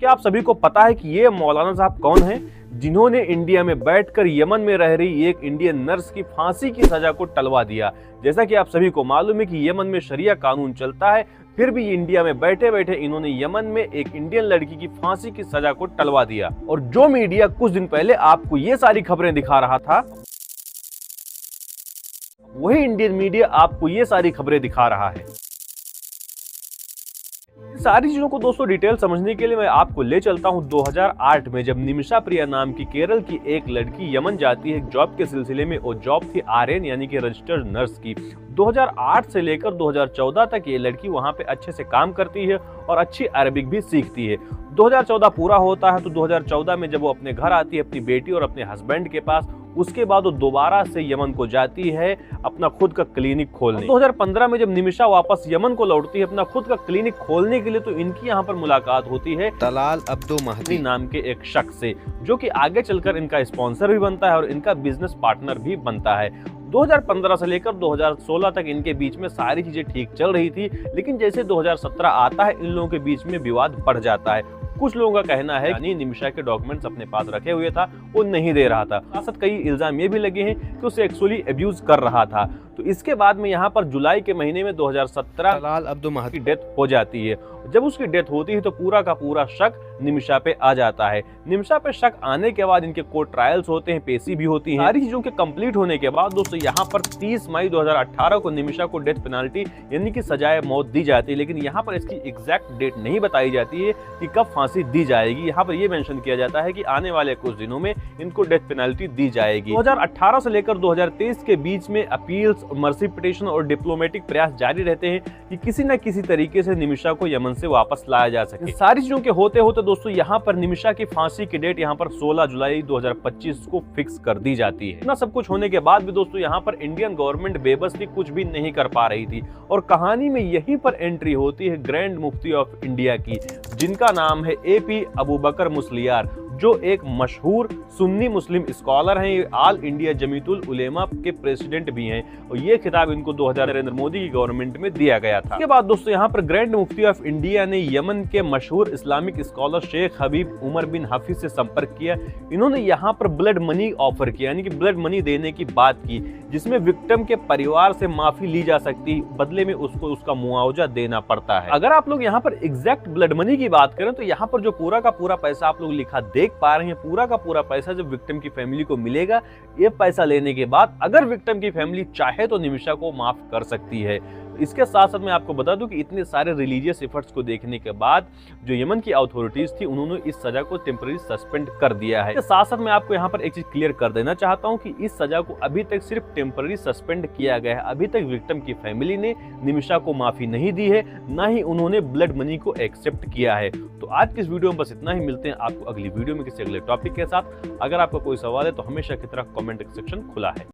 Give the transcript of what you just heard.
क्या आप सभी को पता है कि ये मौलाना साहब कौन हैं, जिन्होंने इंडिया में बैठकर यमन में रह रही एक इंडियन नर्स की फांसी की सजा को टलवा दिया। जैसा कि आप सभी को मालूम है कि यमन में शरिया कानून चलता है, फिर भी इंडिया में बैठे बैठे इन्होंने यमन में एक इंडियन लड़की की फांसी की सजा को टलवा दिया। और जो मीडिया कुछ दिन पहले आपको ये सारी खबरें दिखा रहा था, वही इंडियन मीडिया आपको ये सारी खबरें दिखा रहा है। सारी चीजों को दोस्तों डिटेल समझने के लिए मैं आपको ले चलता हूं 2008 में, जब निमिषा प्रिया नाम की केरल की एक लड़की यमन जाती है जॉब के सिलसिले में। और जॉब थी आरएन यानी कि रजिस्टर्ड नर्स की। 2008 से लेकर 2014 तक ये लड़की वहां पे अच्छे से काम करती है और अच्छी अरबिक भी सीखती है। 2014 पूरा होता है तो 2014 में जब वो अपने घर आती है अपनी बेटी और अपने हस्बैंड के पास, उसके बाद वो दोबारा से यमन को जाती है अपना खुद का क्लिनिक खोलने। 2015 में जब निमिषा वापस यमन को लौटती है अपना खुद का क्लिनिक खोलने के लिए, तो इनकी यहाँ पर मुलाकात होती है तलाल अब्दो महदी नाम के एक शख्स से, जो कि आगे चलकर इनका स्पॉन्सर भी बनता है और इनका बिजनेस पार्टनर भी बनता है। 2015 से लेकर 2016 तक इनके बीच में सारी चीजें ठीक चल रही थी, लेकिन जैसे 2017 आता है इन लोगों के बीच में विवाद बढ़ जाता है। कुछ लोगों का कहना है कि निमिषा के डॉक्यूमेंट्स अपने पास रखे हुए था, वो नहीं दे रहा था। साथ कई इल्जाम ये भी लगे हैं कि उसे एक्चुअली अब्यूज कर रहा था। तो इसके बाद में यहाँ पर जुलाई के महीने में 2017 तलाल अब्दो महदी की डेथ हो जाती है। जब उसकी डेथ होती है तो पूरा का पूरा शक निमिषा पे आ जाता है। निमिषा पे शक आने के बाद इनके कोर्ट ट्रायल्स होते हैं, पेशी भी होती है। सारी चीजों के कंप्लीट होने के बाद दोस्तों यहाँ पर 30 मई 2018 को निमिषा को डेथ पेनाल्टी यानी कि सजाए मौत दी जाती है। लेकिन यहाँ पर इसकी एग्जैक्ट डेट नहीं बताई जाती है कि कब फांसी दी जाएगी। यहाँ पर यह मेंशन किया जाता है कि आने वाले कुछ दिनों में इनको डेथ पेनाल्टी दी जाएगी। 2018 से लेकर 2023 के बीच में अपील्स, मर्सी पिटीशन और डिप्लोमेटिक प्रयास जारी रहते हैं कि किसी न किसी तरीके से निमिषा को यमन से वापस लाया जा सके। सारी चीजों के होते होते दोस्तों यहाँ पर निमिषा की फांसी की डेट यहाँ पर 16 जुलाई 2025 को फिक्स कर दी जाती है। इतना सब कुछ होने के बाद भी दोस्तों यहाँ पर इंडियन गवर्नमेंट बेबस थी, कुछ भी नहीं कर पा रही थी। और कहानी में यहीं पर एंट्री होती है ग्रैंड मुफ्ती ऑफ इंडिया की, जिनका नाम है एपी अबू बकर मुस्लियार, जो एक मशहूर सुन्नी मुस्लिम स्कॉलर हैं। ये ऑल इंडिया जमीयतुल उलेमा के प्रेसिडेंट भी हैं और ये खिताब इनको 2000 नरेंद्र मोदी की गवर्नमेंट में दिया गया था। इसके बाद दोस्तों यहाँ पर ग्रैंड मुफ्ती ऑफ इंडिया ने यमन के मशहूर इस्लामिक स्कॉलर शेख हबीब उमर बिन हफीज से संपर्क किया। इन्होंने यहाँ पर ब्लड मनी ऑफर किया, यानी कि ब्लड मनी देने की बात की, जिसमें विक्टिम के परिवार से माफी ली जा सकती, बदले में उसको उसका मुआवजा देना पड़ता है। अगर आप लोग यहाँ पर एग्जैक्ट ब्लड मनी की बात करें तो यहाँ पर जो पूरा का पूरा पैसा आप लोग लिखा देख पा रहे हैं, पूरा का पूरा पैसा जब विक्टिम की फैमिली को मिलेगा, ये पैसा लेने के बाद अगर विक्टिम की फैमिली चाहे तो निमिषा को माफ कर सकती है। इसके साथ साथ मैं आपको बता दूं कि इतने सारे रिलीजियस एफर्ट्स को देखने के बाद जो यमन की अथॉरिटीज थी उन्होंने इस सजा को टेम्पररी सस्पेंड कर दिया है। इसके साथ साथ मैं आपको यहाँ पर एक चीज क्लियर कर देना चाहता हूँ कि इस सजा को अभी तक सिर्फ टेम्पररी सस्पेंड किया गया है। अभी तक विक्टिम की फैमिली ने निमिषा को माफी नहीं दी है, ना ही उन्होंने ब्लड मनी को एक्सेप्ट किया है। तो आज की इस वीडियो में बस इतना ही। मिलते हैं आपको अगली वीडियो में किसी अगले टॉपिक के साथ। अगर आपका कोई सवाल है तो हमेशा की तरह कमेंट सेक्शन खुला है।